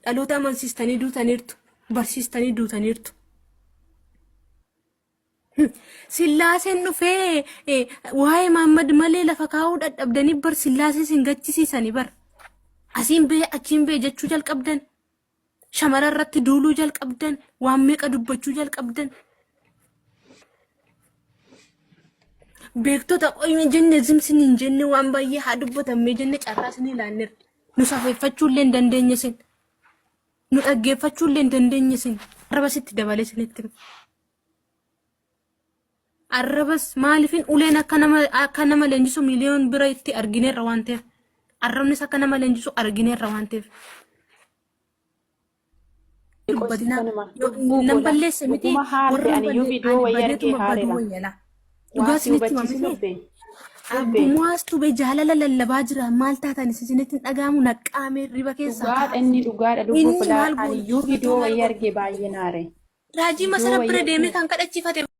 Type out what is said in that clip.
dhaloota amansiistanii duutaniirtu barsiistanii duutaniirtu. Sillaaseen dhufee waa'ee Mahammad malee lafa kaa'uu dadhabdanii bar sillaasee sin gachisiisanii bar asiin bee achiin bee jechuu jalqabdan shamara irratti duuluu jalqabdan waan meeqa dubbachuu jalqabdan. Beektota qoyme jenne zimsiniin jenne waan baay'ee haa dubbatamee jenne carraasni ilaanneerra. Nu safeeffachuullee hin dandeenye sin nu dhaggeeffachuullee hin dandeenye sin arraba sitti dabalee sinitti. Arrabas maaliifin uleen akka nama leenjisu miliyoon bira itti argineerra waan ta'eef arrabnis akka nama leenjisu argineerra waan ta'eef. Nan balleesse miti warra dhugaa sinitti mamillee abbummaas tube jaalala lallabaa jira maal taatan isinitti dhagaamu naqqaame riba keessa inni dhugaadha dubbu fulaa ani viidiyoo wayii argee baay'ee naare raajii masara bira deemee kan kadhachiifate